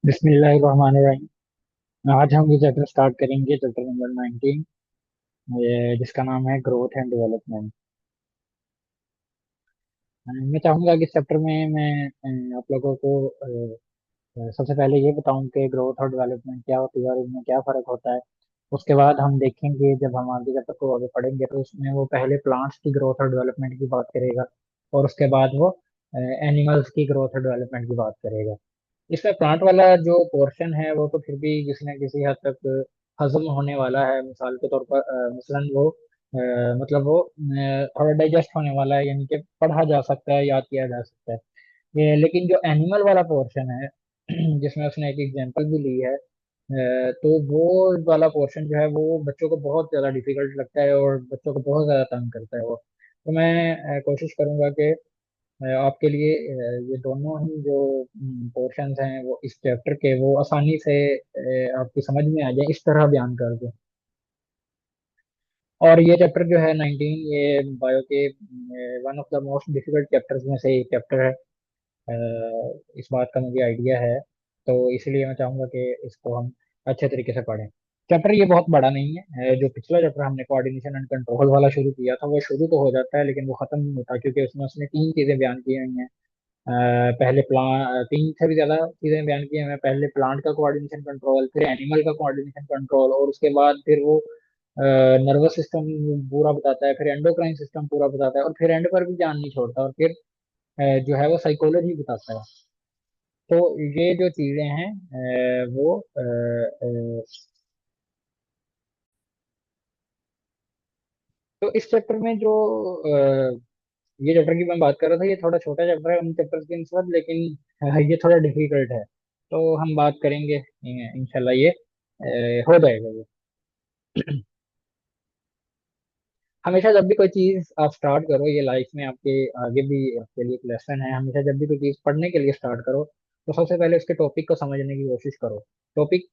बिस्मिल्लाहिर्रहमानिर्रहीम। आज हम ये चैप्टर स्टार्ट करेंगे, चैप्टर नंबर 19, जिसका नाम है ग्रोथ एंड डेवलपमेंट। मैं चाहूंगा कि इस चैप्टर में मैं आप लोगों को सबसे पहले ये बताऊं कि ग्रोथ और डेवलपमेंट क्या होती है और इनमें क्या फ़र्क होता है। उसके बाद हम देखेंगे, जब हम आगे चैप्टर को आगे पढ़ेंगे तो उसमें वो पहले प्लांट्स की ग्रोथ और डेवलपमेंट की बात करेगा और उसके बाद वो एनिमल्स की ग्रोथ और डेवलपमेंट की बात करेगा। इसमें प्लांट वाला जो पोर्शन है वो तो फिर भी किसी न किसी हद तक हजम होने वाला है। मिसाल के तौर पर मसलन वो मतलब वो थोड़ा डाइजेस्ट होने वाला है, यानी कि पढ़ा जा सकता है, याद किया जा सकता है। लेकिन जो एनिमल वाला पोर्शन है जिसमें उसने एक एग्जांपल भी ली है, तो वो वाला पोर्शन जो है वो बच्चों को बहुत ज़्यादा डिफिकल्ट लगता है और बच्चों को बहुत ज़्यादा तंग करता है वो। तो मैं कोशिश करूंगा कि आपके लिए ये दोनों ही जो पोर्शंस हैं वो इस चैप्टर के वो आसानी से आपकी समझ में आ जाए, इस तरह बयान कर दूं। और ये चैप्टर जो है 19, ये बायो के one of the most difficult chapters में से एक चैप्टर है। इस बात का मुझे आइडिया है, तो इसलिए मैं चाहूंगा कि इसको हम अच्छे तरीके से पढ़ें। चैप्टर ये बहुत बड़ा नहीं है। जो पिछला चैप्टर हमने कोऑर्डिनेशन एंड कंट्रोल वाला शुरू किया था वो शुरू तो हो जाता है लेकिन वो खत्म नहीं होता, क्योंकि उसमें उसने तीन चीजें बयान की हुई हैं। पहले प्लांट, तीन से भी ज्यादा चीजें बयान की हैं। पहले प्लांट का कोऑर्डिनेशन कंट्रोल, फिर एनिमल का कोऑर्डिनेशन कंट्रोल, और उसके बाद फिर वो नर्वस सिस्टम पूरा बताता है, फिर एंडोक्राइन सिस्टम पूरा बताता है, और फिर एंड पर भी जान नहीं छोड़ता, और फिर जो है वो साइकोलॉजी बताता है। तो ये जो चीजें हैं वो तो इस चैप्टर में जो ये चैप्टर की मैं बात कर रहा था, ये थोड़ा छोटा चैप्टर है उन चैप्टर्स के निस्बत, लेकिन ये थोड़ा डिफिकल्ट है। तो हम बात करेंगे, इंशाल्लाह ये हो जाएगा ये। हमेशा जब भी कोई चीज आप स्टार्ट करो, ये लाइफ में आपके आगे भी आपके लिए एक लेसन है। हमेशा जब भी कोई चीज पढ़ने के लिए स्टार्ट करो तो सबसे पहले उसके टॉपिक को समझने की कोशिश करो। टॉपिक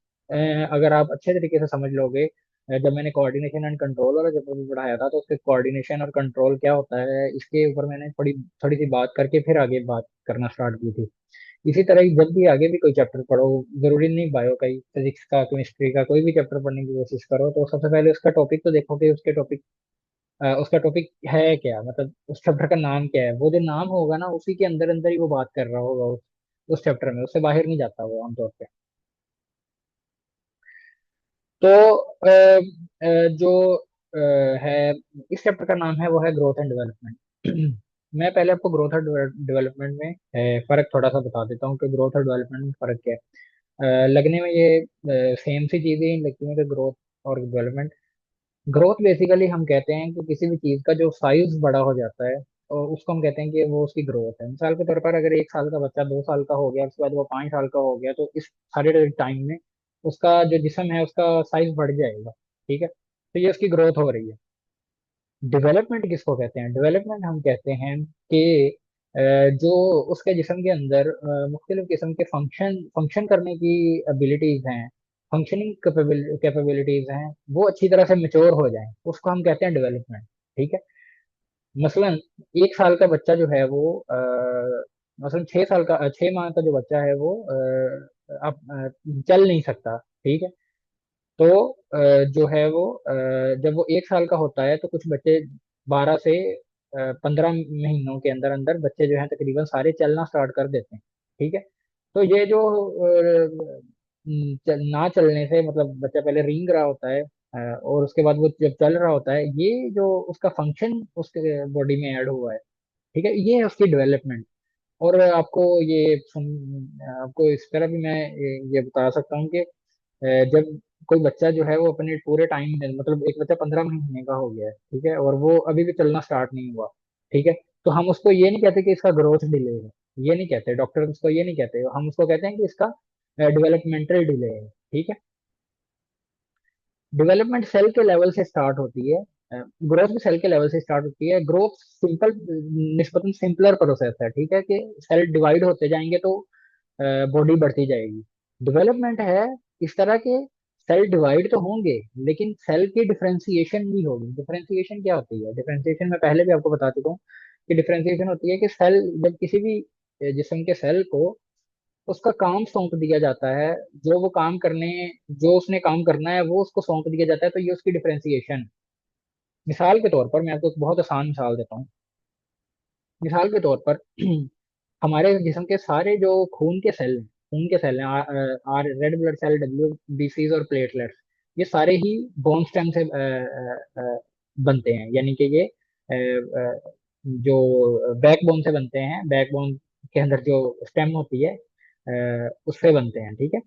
अगर आप अच्छे तरीके से समझ लोगे, जब मैंने कोऑर्डिनेशन एंड कंट्रोल वाला जब भी पढ़ाया था तो उसके कोऑर्डिनेशन और कंट्रोल क्या होता है इसके ऊपर मैंने थोड़ी थोड़ी सी बात करके फिर आगे बात करना स्टार्ट की थी। इसी तरह ही जब भी आगे भी कोई चैप्टर पढ़ो, जरूरी नहीं बायो का ही, फिजिक्स का, केमिस्ट्री का, कोई भी चैप्टर पढ़ने की कोशिश करो तो सबसे पहले उसका टॉपिक तो देखो कि उसका टॉपिक है क्या, मतलब उस चैप्टर का नाम क्या है। वो जो नाम होगा ना उसी के अंदर अंदर ही वो बात कर रहा होगा उस चैप्टर में, उससे बाहर नहीं जाता वो आमतौर पे। तो जो है, इस चैप्टर का नाम है वो है ग्रोथ एंड डेवलपमेंट। मैं पहले आपको ग्रोथ और डेवलपमेंट में फर्क थोड़ा सा बता देता हूँ कि ग्रोथ और डेवलपमेंट में फर्क क्या है। लगने में ये सेम सी चीजें ही लगती हैं कि ग्रोथ और डेवलपमेंट। ग्रोथ बेसिकली हम कहते हैं कि किसी भी चीज का जो साइज बड़ा हो जाता है और उसको हम कहते हैं कि वो उसकी ग्रोथ है। मिसाल के तौर पर अगर 1 साल का बच्चा 2 साल का हो गया, उसके बाद वो 5 साल का हो गया, तो इस सारे टाइम में उसका जो जिस्म है उसका साइज बढ़ जाएगा। ठीक है, तो ये उसकी ग्रोथ हो रही है। डेवलपमेंट किसको कहते हैं? डेवलपमेंट हम कहते हैं कि जो उसके जिस्म के अंदर मुख्तलिफ किस्म के फंक्शन फंक्शन करने की एबिलिटीज हैं, फंक्शनिंग कैपेबिलिटीज हैं, वो अच्छी तरह से मेच्योर हो जाएं, उसको हम कहते हैं डेवलपमेंट। ठीक है। मसलन 1 साल का बच्चा जो है वो मसलन 6 साल का 6 माह का जो बच्चा है वो अब चल नहीं सकता। ठीक है। तो जो है वो जब वो 1 साल का होता है तो कुछ बच्चे 12 से 15 महीनों के अंदर अंदर बच्चे जो हैं तकरीबन सारे चलना स्टार्ट कर देते हैं। ठीक है। तो ये जो ना चलने से, मतलब बच्चा पहले रेंग रहा होता है और उसके बाद वो जब चल रहा होता है, ये जो उसका फंक्शन उसके बॉडी में ऐड हुआ है। ठीक है, ये है उसकी डेवलपमेंट। और आपको इस तरह भी मैं ये बता सकता हूँ कि जब कोई बच्चा जो है वो अपने पूरे टाइम में, मतलब एक बच्चा 15 महीने का हो गया है, ठीक है, और वो अभी भी चलना स्टार्ट नहीं हुआ। ठीक है, तो हम उसको ये नहीं कहते कि इसका ग्रोथ डिले है। ये नहीं कहते, डॉक्टर उसको ये नहीं कहते, हम उसको कहते हैं कि इसका डेवलपमेंटल डिले है। ठीक है। डेवलपमेंट सेल के लेवल से स्टार्ट होती है, ग्रोथ भी सेल के लेवल से स्टार्ट होती है। ग्रोथ सिंपल, निस्बतन सिंपलर प्रोसेस है। ठीक है, कि सेल डिवाइड होते जाएंगे तो बॉडी बढ़ती जाएगी। डेवलपमेंट है इस तरह के, सेल डिवाइड तो होंगे लेकिन सेल की डिफरेंशिएशन भी होगी। डिफरेंशिएशन क्या होती है? डिफरेंशिएशन मैं पहले भी आपको बता चुका हूँ कि डिफरेंशिएशन होती है कि सेल, जब किसी भी जिस्म के सेल को उसका काम सौंप दिया जाता है। जो वो काम करने जो उसने काम करना है वो उसको सौंप दिया जाता है, तो ये उसकी डिफरेंशिएशन। मिसाल के तौर पर मैं आपको एक बहुत आसान मिसाल देता हूँ। मिसाल के तौर पर हमारे जिस्म के सारे जो खून के सेल हैं, R red blood cell, W B Cs और प्लेटलेट्स, ये सारे ही बोन स्टेम से बनते हैं। यानी कि ये जो बैकबोन से बनते हैं, बैकबोन के अंदर जो स्टेम होती है उससे बनते हैं, ठीक है।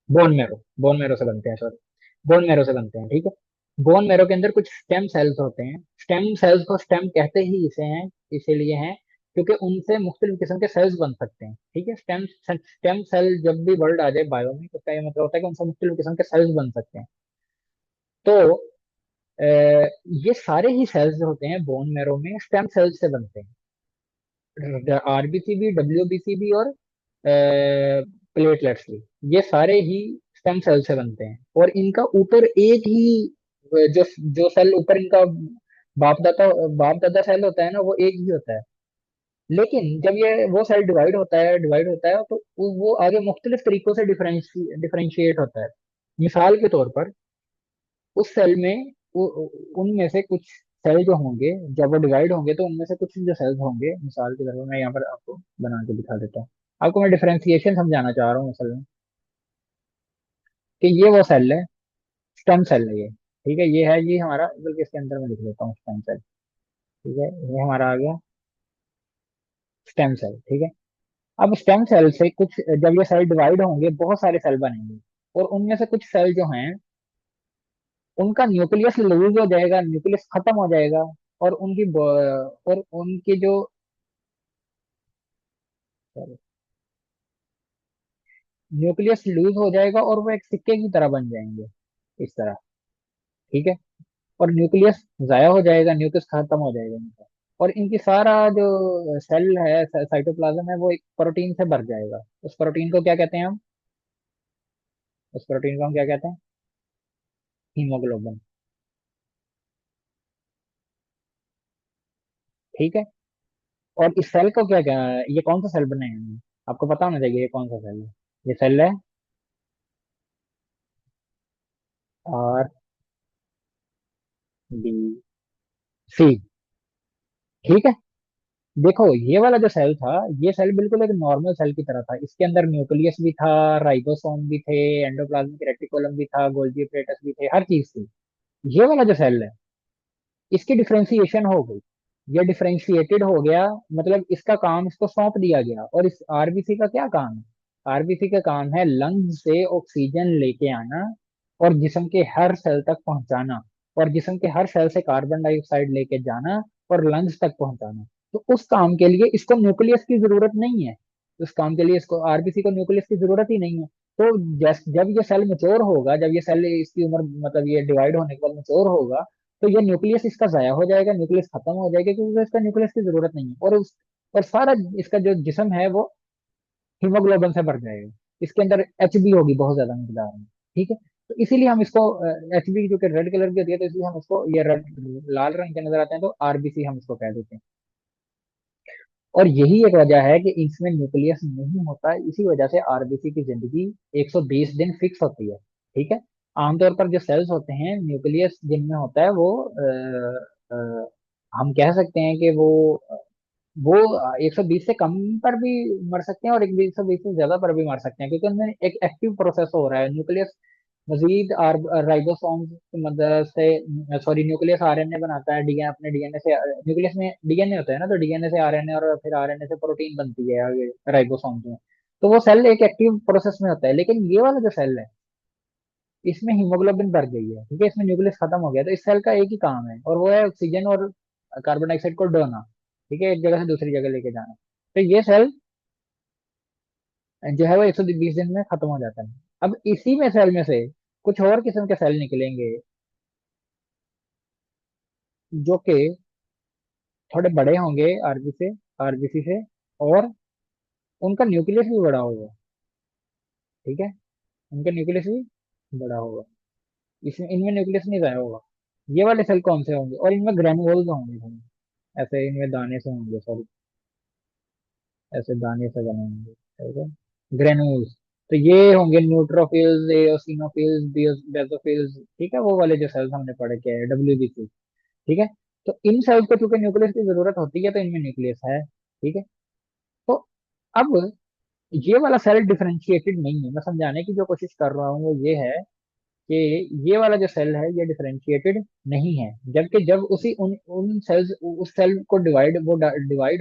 बोन मैरो से बनते हैं, सॉरी, बोन मैरो से बनते हैं, ठीक है। बोन मैरो के अंदर कुछ स्टेम सेल्स होते हैं। स्टेम सेल्स को स्टेम कहते ही इसीलिए हैं क्योंकि उनसे मुख्तलिफ किस्म के सेल्स बन सकते हैं, ठीक है। स्टेम स्टेम सेल जब भी वर्ड आ जाए बायो में, तो उसका ये मतलब होता है कि उनसे मुख्तलिफ किस्म के सेल्स बन सकते हैं। तो ये सारे ही सेल्स जो होते हैं बोन मैरो में स्टेम सेल्स से बनते हैं। आरबीसी भी, डब्ल्यूबीसी भी और प्लेटलेट्स भी, ये सारे ही स्टेम सेल से बनते हैं। और इनका ऊपर एक ही जो जो सेल ऊपर इनका बाप दादा सेल होता है ना, वो एक ही होता है। लेकिन जब ये वो सेल डिवाइड होता है तो वो आगे मुख्तलिफ तरीकों से डिफरेंशिएट होता है। मिसाल के तौर पर उस सेल में उनमें से कुछ सेल जो होंगे, जब वो डिवाइड होंगे तो उनमें से कुछ जो सेल्स होंगे, मिसाल के तौर पर मैं यहाँ पर आपको बना के दिखा देता हूँ। आपको मैं डिफरेंशिएशन समझाना चाह रहा हूँ असल में, कि ये वो सेल है, स्टेम सेल है ये, ठीक है। ये है ये हमारा, बल्कि इसके अंदर मैं लिख देता हूँ स्टेम सेल, ठीक है। ये हमारा आ गया स्टेम सेल, ठीक है। अब स्टेम सेल से कुछ, जब ये सेल डिवाइड होंगे बहुत सारे सेल बनेंगे, और उनमें से कुछ सेल जो हैं उनका न्यूक्लियस लूज हो जाएगा, न्यूक्लियस खत्म हो जाएगा। और उनकी जो न्यूक्लियस लूज हो जाएगा और वो एक सिक्के की तरह बन जाएंगे, इस तरह, ठीक है। और न्यूक्लियस जाया हो जाएगा, न्यूक्लियस खत्म हो जाएगा इनका। और इनकी सारा जो सेल है, साइटोप्लाज्म है, वो एक प्रोटीन से भर जाएगा। उस प्रोटीन को क्या कहते हैं हम? उस प्रोटीन को हम क्या कहते हैं? हीमोग्लोबिन, ठीक है। और इस सेल को क्या क्या, ये कौन सा सेल बनाए हैं? आपको पता होना चाहिए ये कौन सा सेल है। ये सेल है आर बी सी, ठीक है। देखो ये वाला जो सेल था, ये सेल बिल्कुल एक नॉर्मल सेल की तरह था। इसके अंदर न्यूक्लियस भी था, राइबोसोम भी थे, एंडोप्लाज्मिक रेटिकुलम भी था, गोल्गी एपरेटस भी थे, हर चीज थी। ये वाला जो सेल है, इसकी डिफरेंशिएशन हो गई, ये डिफरेंशिएटेड हो गया, मतलब इसका काम इसको सौंप दिया गया। और इस आरबीसी का क्या काम है? आरबीसी का काम है लंग्स से ऑक्सीजन लेके आना और जिस्म के हर सेल तक पहुंचाना, और जिस्म के हर सेल से कार्बन डाइऑक्साइड लेके जाना और लंग्स तक पहुंचाना। तो उस काम के लिए इसको न्यूक्लियस की जरूरत नहीं है। उस काम के लिए इसको, आरबीसी को न्यूक्लियस की जरूरत ही नहीं है। तो जब ये सेल मेच्योर होगा, जब ये सेल इसकी उम्र, मतलब ये डिवाइड होने के बाद मेच्योर होगा, तो ये न्यूक्लियस इसका जाया हो जाएगा, न्यूक्लियस खत्म हो जाएगा, क्योंकि इसका न्यूक्लियस की जरूरत नहीं है। और सारा इसका जो जिस्म है वो हीमोग्लोबिन से भर जाएगा। इसके अंदर एचबी होगी बहुत ज्यादा मिकदार में, ठीक है। तो इसीलिए हम इसको, एचबी जो कि रेड कलर की होती है, तो इसलिए हम इसको, ये रेड लाल रंग के नजर आते हैं तो आरबीसी हम इसको कह देते हैं। और यही एक वजह है कि इसमें न्यूक्लियस नहीं होता है, इसी वजह से आरबीसी की जिंदगी 120 दिन फिक्स होती है, ठीक है। आमतौर पर जो सेल्स होते हैं, न्यूक्लियस जिनमें होता है वो हम कह सकते हैं कि वो 120 से कम पर भी मर सकते हैं और 120 से ज्यादा पर भी मर सकते हैं, क्योंकि उनमें एक एक्टिव प्रोसेस हो रहा है। न्यूक्लियस मजीद राइबोसोम की मदद से, सॉरी, न्यूक्लियस आरएनए बनाता है, डीएनए, अपने डीएनए से, न्यूक्लियस में डीएनए होता है ना, तो डीएनए से आरएनए और फिर आरएनए से प्रोटीन बनती है आगे राइबोसोम्स में। तो वो सेल एक एक्टिव प्रोसेस में होता है। लेकिन ये वाला जो सेल है, इसमें हीमोग्लोबिन भर गई है, ठीक है, इसमें न्यूक्लियस खत्म हो गया, तो इस सेल का एक ही काम है, और वो है ऑक्सीजन और कार्बन डाइऑक्साइड को ढोना, ठीक है, एक जगह से दूसरी जगह लेके जाना। तो ये सेल जो है वो 120 दिन में खत्म हो जाता है। अब इसी में सेल में से कुछ और किस्म के सेल निकलेंगे, जो कि थोड़े बड़े होंगे आरबीसी से, और उनका न्यूक्लियस भी बड़ा होगा, ठीक है। उनका न्यूक्लियस भी बड़ा होगा, इसमें इनमें न्यूक्लियस नहीं रहा होगा। ये वाले सेल कौन से होंगे? और इनमें ग्रेन्यूल्स होंगे थोड़े, ऐसे इनमें दाने से होंगे, सॉरी। ऐसे दाने से बने होंगे, ठीक है। ग्रेन्यूल्स, तो ये होंगे न्यूट्रोफिल्स, एओसिनोफिल्स, बेसोफिल्स, ठीक है, वो वाले जो सेल्स हमने पढ़े के डब्ल्यूबीसी, ठीक है। तो इन सेल्स को चूंकि न्यूक्लियस की जरूरत होती है तो इनमें न्यूक्लियस है, ठीक है। तो अब ये वाला सेल डिफरेंशिएटेड नहीं है, मैं समझाने की जो कोशिश कर रहा हूँ वो ये है कि ये वाला जो सेल है ये डिफरेंशिएटेड नहीं है, जबकि जब उसी उन उन सेल्स उस सेल को डिवाइड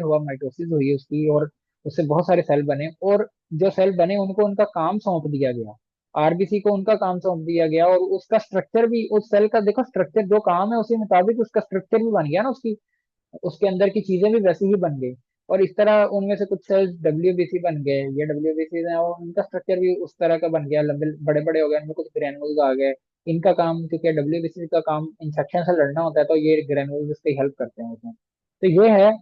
हुआ, माइटोसिस हुई उसकी, और उससे बहुत सारे सेल बने, और जो सेल बने उनको उनका काम सौंप दिया गया, आरबीसी को उनका काम सौंप दिया गया, और उसका स्ट्रक्चर भी उस सेल का देखो, स्ट्रक्चर जो काम है उसी मुताबिक उसका स्ट्रक्चर भी बन गया ना, उसकी उसके अंदर की चीजें भी वैसी ही बन गई। और इस तरह उनमें से कुछ सेल्स डब्ल्यूबीसी बन गए, ये डब्ल्यूबीसी हैं, और उनका स्ट्रक्चर भी उस तरह का बन गया, लंबे बड़े बड़े हो गए, उनमें कुछ ग्रेनुल्स आ गए। इनका काम, क्योंकि डब्ल्यूबीसी का काम इंफेक्शन से लड़ना होता है, तो ये ग्रेनुल्स इसकी हेल्प करते हैं उसमें। तो ये है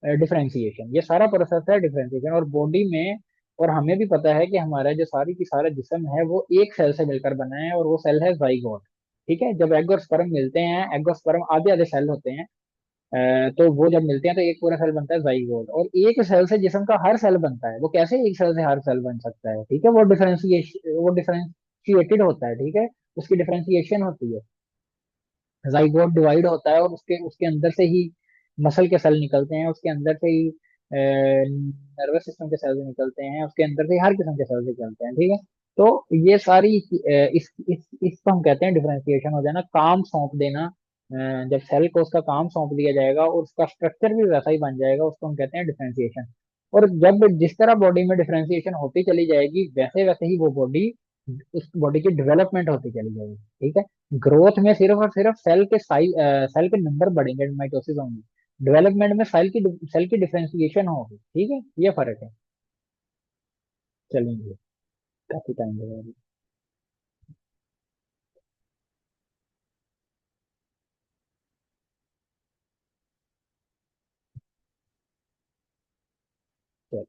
डिफरेंशिएशन, ये सारा प्रोसेस है डिफरेंशिएशन। और बॉडी में, और हमें भी पता है कि हमारा जो सारी की सारा जिस्म है वो एक सेल से मिलकर बना है, और वो सेल है जाइगोट, ठीक है। जब एग और स्पर्म मिलते हैं, एग और स्पर्म आधे आधे सेल होते हैं, तो वो जब मिलते हैं तो एक पूरा सेल बनता है जाइगोट, और एक सेल से जिस्म का हर सेल बनता है। वो कैसे एक सेल से हर सेल बन सकता है, ठीक है, वो डिफरेंशिएटेड होता है, ठीक है, उसकी डिफरेंशिएशन होती है। जाइगोट डिवाइड होता है, और उसके उसके अंदर से ही मसल के सेल निकलते हैं, उसके अंदर से ही नर्वस सिस्टम के सेल निकलते हैं, उसके अंदर से ही हर किस्म के सेल निकलते हैं, ठीक है। तो ये सारी इसको हम कहते हैं डिफरेंशिएशन हो जाना, काम सौंप देना। जब सेल को उसका काम सौंप दिया जाएगा और उसका स्ट्रक्चर भी वैसा ही बन जाएगा, उसको हम कहते हैं डिफरेंशिएशन। और जब जिस तरह बॉडी में डिफरेंशिएशन होती चली जाएगी, वैसे वैसे ही वो बॉडी, उस बॉडी की डेवलपमेंट होती चली जाएगी, ठीक है। ग्रोथ में सिर्फ और सिर्फ सेल के साइज, सेल के नंबर बढ़ेंगे, माइटोसिस होंगी। डेवलपमेंट में सेल की डिफरेंशिएशन होगी, ठीक है, ये फर्क है। चलेंगे, काफी टाइम लगा अभी। चल।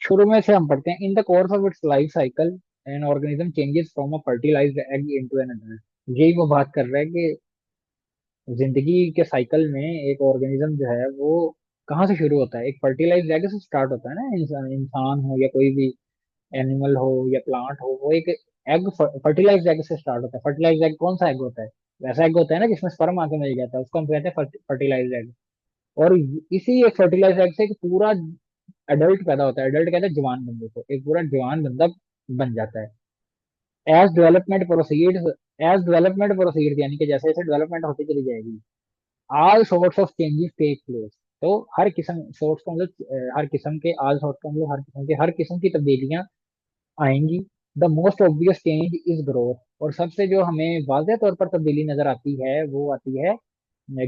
शुरू में से हम पढ़ते हैं। In the course of its life cycle an organism changes from a fertilised egg into an adult. यही वो बात कर रहा है कि जिंदगी के साइकिल में एक ऑर्गेनिज्म जो है वो कहाँ से शुरू होता है, एक फर्टिलाइज्ड एग से स्टार्ट होता है ना। इंसान हो या कोई भी एनिमल हो या प्लांट हो, वो एक एग, फर्टिलाइज्ड एग से स्टार्ट होता है। फर्टिलाइज्ड एग कौन सा एग होता है? वैसा एग होता है ना जिसमें स्पर्म आके मिल जाता है, उसको हम कहते हैं फर्टिलाइज्ड एग। और इसी एक फर्टिलाइज्ड एग से एक पूरा अडल्ट पैदा होता है। अडल्ट कहते हैं जवान बंदे को, एक पूरा जवान बंदा बन जाता है। As development proceeds, as development proceeds यानी कि जैसे जैसे डेवलपमेंट होती चली जाएगी, all sorts of changes take place. तो हर किस्म, सोर्ट्स का मतलब हर किस्म के, ऑल सॉर्ट्स का मतलब हर किस्म की तब्दीलियां आएंगी। The most obvious change is growth, और सबसे जो हमें वाज़ह तौर पर तब्दीली नजर आती है वो आती है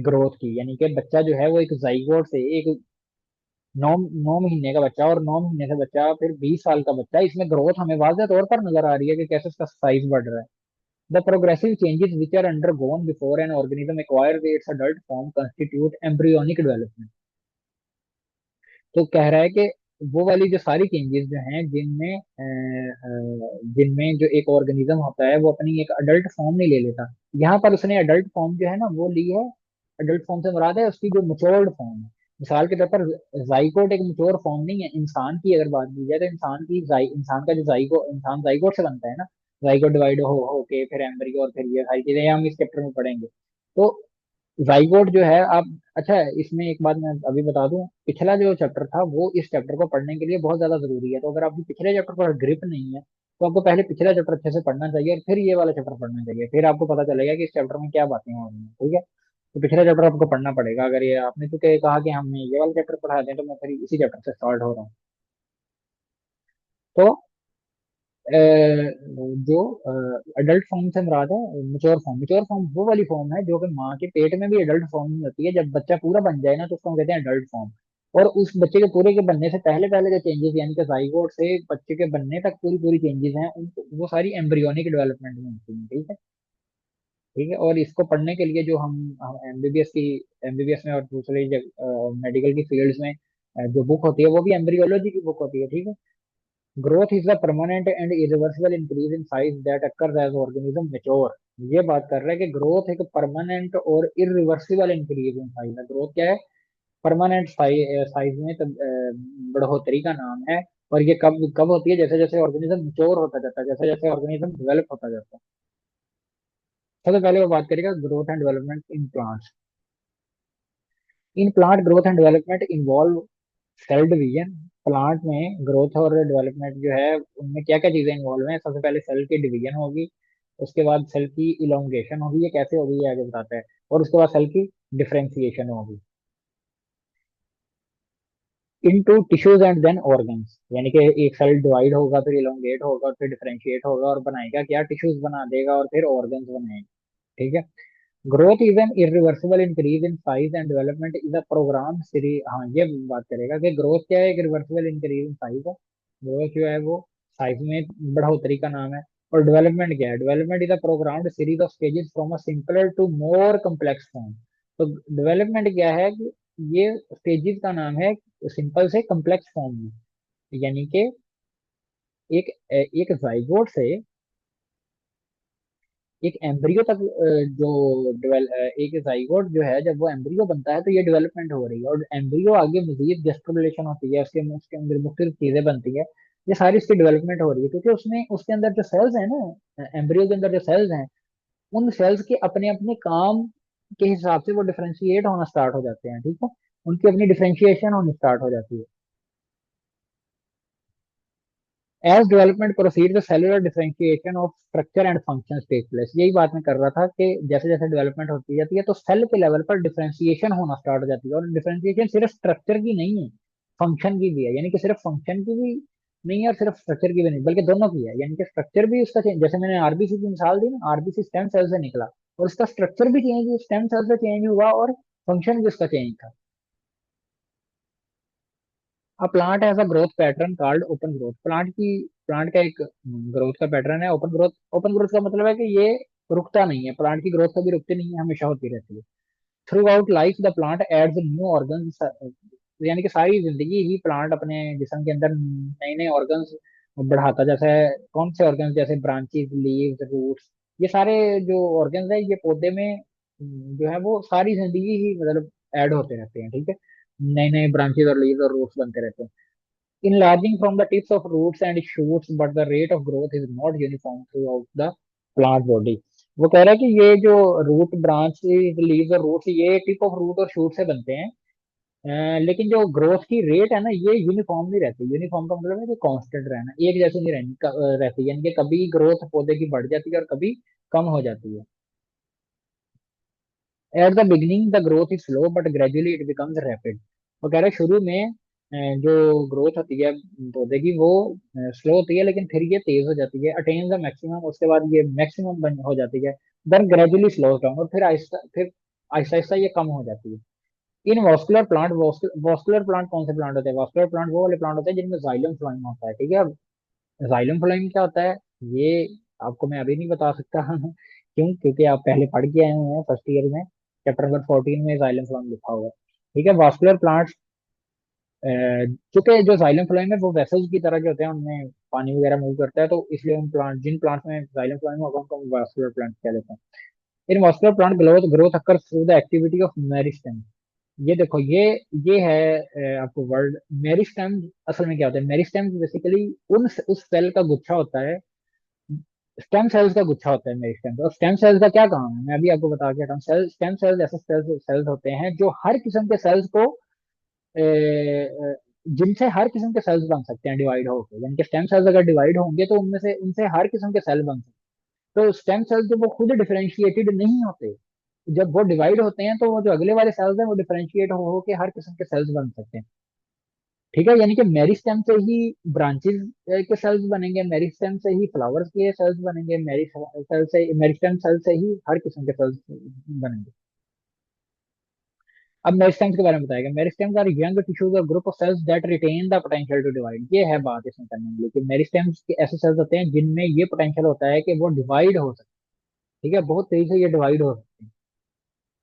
ग्रोथ की। यानी कि बच्चा जो है वो एक जाइगोट से, एक नौ नौ महीने का बच्चा, और 9 महीने से बच्चा फिर 20 साल का बच्चा, इसमें ग्रोथ हमें वाज़ह तौर पर नजर आ रही है कि कैसे उसका साइज बढ़ रहा है। The progressive changes which are undergone before an organism acquires its adult form constitute embryonic development. तो कह रहा है कि वो वाली जो सारी चेंजेस जो हैं जिनमें जो एक ऑर्गेनिज्म होता है वो अपनी एक अडल्ट फॉर्म नहीं ले लेता। यहाँ पर उसने अडल्ट फॉर्म जो है ना वो ली है। अडल्ट फॉर्म से मुराद है उसकी जो मेच्योर्ड फॉर्म है। मिसाल के तौर पर जाइगोट एक मेच्योर फॉर्म नहीं है। इंसान की अगर बात की जाए तो इंसान का जो इंसान जाइगोट से बनता है ना। जाइगोट डिवाइड हो के फिर एम्ब्रियो, और फिर ये सारी चीजें हम इस चैप्टर में पढ़ेंगे। तो जाइगोट जो है आप, अच्छा इसमें एक बात मैं अभी बता दूं, पिछला जो चैप्टर था वो इस चैप्टर को पढ़ने के लिए बहुत ज्यादा जरूरी है। तो अगर आपकी पिछले चैप्टर पर ग्रिप नहीं है तो आपको पहले पिछला चैप्टर अच्छे से पढ़ना चाहिए, और फिर ये वाला चैप्टर पढ़ना चाहिए, फिर आपको पता चलेगा कि इस चैप्टर में क्या बातें हो रही हैं, ठीक है। तो पिछला चैप्टर आपको पढ़ना पड़ेगा। अगर ये आपने चूंकि कहा कि हमें ये वाला चैप्टर पढ़ा दें, तो मैं फिर इसी चैप्टर से स्टार्ट हो रहा हूँ। तो अ, जो अडल्ट फॉर्म से मुराद है मेच्योर फॉर्म। मेच्योर फॉर्म वो वाली फॉर्म है जो कि माँ के पेट में भी अडल्ट फॉर्म नहीं होती है। जब बच्चा पूरा बन जाए ना तो उसको हम कहते हैं अडल्ट फॉर्म। और उस बच्चे के पूरे के बनने से पहले पहले जो चेंजेस, यानी कि जाइगोट से बच्चे के बनने तक पूरी पूरी चेंजेस हैं, वो सारी एम्ब्रियोनिक डेवलपमेंट में होती हैं, ठीक है। ठीक है, और इसको पढ़ने के लिए जो हम एमबीबीएस में और दूसरे मेडिकल की फील्ड्स में जो बुक होती है वो भी एम्ब्रियोलॉजी की बुक होती है, ठीक है। Growth is the permanent and irreversible increase in size that occurs as organism mature. ये बात कर रहा है कि ग्रोथ एक परमानेंट और इरिवर्सिबल इंक्रीज इन साइज है। ग्रोथ क्या है? परमानेंट साइज में बढ़ोतरी का नाम है। और ये कब कब होती है? जैसे जैसे ऑर्गेनिज्म मैच्योर होता जाता है, जैसे जैसे ऑर्गेनिज्म डेवलप होता जाता है। सबसे पहले वो बात करेगा growth and development in plants. In plant growth and development involve cell division. Plant में ग्रोथ और डेवलपमेंट जो है उनमें क्या क्या चीजें इन्वॉल्व हैं? सबसे पहले सेल की डिवीजन होगी, उसके बाद सेल की इलोंगेशन होगी, ये कैसे होगी ये आगे बताता है, और उसके बाद सेल की डिफरेंशिएशन होगी into tissues and then organs. यानी कि एक सेल डिवाइड होगा, फिर इलोंगेट होगा, और फिर डिफरेंशिएट होगा और बनाएगा क्या? टिश्यूज बना देगा और फिर ऑर्गन्स बनाएगा। ठीक है। Growth is an irreversible increase in size and development is a programme series. हाँ, ये बात करेगा कि ग्रोथ क्या है? एक रिवर्सिबल इंक्रीज इन साइज है। ग्रोथ जो है वो साइज में बढ़ोतरी का नाम है। और डेवलपमेंट क्या है? Development is a programmed series of stages from a simpler to more complex form. तो डेवलपमेंट क्या है कि ये स्टेजेस का नाम है सिंपल से कम्प्लेक्स फॉर्म में। यानी कि एक एक जाइगोट से एक एम्ब्रियो तक जो एक जाइगोट जो है, जब वो एम्ब्रियो बनता है तो ये डेवलपमेंट हो रही है। और एम्ब्रियो आगे मजीद गेस्ट्रुलेशन होती है, उसके उसके अंदर मुख्तलिफ चीजें बनती है। ये सारी इसकी डेवलपमेंट हो रही है क्योंकि उसमें उसके अंदर जो सेल्स है ना, एम्ब्रियो के अंदर जो सेल्स हैं, उन सेल्स के अपने अपने काम के हिसाब से वो डिफरेंशिएट होना स्टार्ट हो जाते हैं। ठीक है। उनकी अपनी डिफरेंशिएशन होनी स्टार्ट हो जाती है। As development proceed the cellular differentiation of structure and function take place. यही बात मैं कर रहा था कि जैसे जैसे डेवलपमेंट होती जाती है तो सेल के लेवल पर डिफरेंशिएशन होना स्टार्ट हो जाती है। और डिफरेंशिएशन सिर्फ स्ट्रक्चर की नहीं है, फंक्शन की भी है। यानी कि सिर्फ फंक्शन की भी नहीं है और सिर्फ स्ट्रक्चर की भी नहीं, बल्कि दोनों की है। यानी कि स्ट्रक्चर भी उसका चेंज, जैसे मैंने आरबीसी की मिसाल दी ना, आरबीसी स्टेम सेल से निकला और उसका स्ट्रक्चर भी चेंज, स्टेम सेल से चेंज हुआ, और फंक्शन भी उसका चेंज था। A plant has a growth pattern called open growth. Plant का एक ग्रोथ का पैटर्न है ओपन ग्रोथ। ओपन ग्रोथ का मतलब है कि ये रुकता नहीं है, प्लांट की ग्रोथ कभी रुकती नहीं है, हमेशा होती रहती है। Throughout life the plant adds new organs. यानी कि सारी जिंदगी ही प्लांट अपने जिस्म के अंदर नए नए ऑर्गन्स बढ़ाता। जैसे कौन से ऑर्गन्स? जैसे ब्रांचेस, लीव्स, रूट्स। ये सारे जो ऑर्गन्स है ये पौधे में जो है वो सारी जिंदगी ही मतलब ऐड होते रहते हैं। ठीक है। नए नए ब्रांचेस और लीव्स और रूट्स बनते रहते हैं। Enlarging from the tips of roots and shoots, but the rate of growth is not uniform throughout the plant body। वो कह रहा है कि ये जो रूट, ब्रांच, लीव्स और रूट्स ये टिप ऑफ रूट और शूट से बनते हैं। लेकिन जो ग्रोथ की रेट है ना ये यूनिफॉर्म नहीं रहती। यूनिफॉर्म का मतलब है कि कांस्टेंट रहना, एक जैसी नहीं रहती। यानी कि कभी ग्रोथ पौधे की बढ़ जाती है और कभी कम हो जाती है। At the beginning the growth is slow but gradually it becomes rapid. वो कह रहे हैं शुरू में जो ग्रोथ होती है पौधे की वो स्लो होती है, लेकिन फिर ये तेज हो जाती है, अटेन द मैक्सिमम, उसके बाद ये मैक्सिमम बन हो जाती है। देन ग्रेजुअली स्लो डाउन, और फिर आहिस्ता आहिस्ता ये कम हो जाती है। इन वॉस्कुलर प्लांट, वॉस्कुलर प्लांट कौन से प्लांट होते हैं? वॉस्कुलर प्लांट वो वाले प्लांट होते हैं जिनमें जाइलम फ्लोएम होता है। ठीक है। अब जाइलम फ्लोएम क्या होता है ये आपको मैं अभी नहीं बता सकता क्यों? क्योंकि आप पहले पढ़ के आए हुए हैं फर्स्ट ईयर में, चैप्टर नंबर 14 में जाइलम फ्लोएम लिखा हुआ है। ठीक है। वास्कुलर प्लांट्स, चूंकि जो जाइलम फ्लोएम है वो वेसल्स की तरह जो होते हैं उनमें पानी वगैरह मूव करता है, तो इसलिए उन प्लांट, जिन प्लांट्स में जाइलम फ्लोएम होगा उनको वास्कुलर प्लांट कह देते हैं। इन vascular plant growth growth occur through the activity of meristem. ये देखो ये है आपको वर्ड मेरिस्टेम। असल में क्या होता है? मेरिस्टेम बेसिकली उन उस सेल का गुच्छा होता है, स्टेम सेल्स का गुच्छा होता है मेरिस्टेम। और स्टेम सेल्स का क्या काम है मैं अभी आपको बता के हटा हूँ। स्टेम सेल्स ऐसे सेल्स होते हैं जो हर किस्म के सेल्स को जिनसे हर किस्म के सेल्स बन सकते हैं डिवाइड होकर। यानी कि स्टेम सेल्स अगर डिवाइड होंगे तो उनमें से उनसे हर किस्म के सेल बन सकते हैं। तो स्टेम सेल्स जो वो खुद डिफरेंशिएटेड नहीं होते, जब वो डिवाइड होते हैं तो वो जो अगले वाले सेल्स हैं वो डिफरेंशिएट हो के हर किस्म के सेल्स बन सकते हैं। ठीक है। यानी कि मेरिस्टेम से ही ब्रांचेस के सेल्स बनेंगे, मेरिस्टेम से ही फ्लावर्स के सेल्स बनेंगे, मेरिस्टेम सेल से ही हर किस्म के सेल्स बनेंगे। अब मेरिस्टेम्स के बारे में बताएगा। मेरिस्टेम्स आर यंग टिश्यूज और group of cells that retain the potential to divide. ये है बात इसमें करने के लिए कि मेरिस्टेम्स के ऐसे सेल्स होते हैं जिनमें ये पोटेंशियल होता है कि वो डिवाइड हो सकते हैं। ठीक है। बहुत तेजी से ये डिवाइड हो सकते हैं।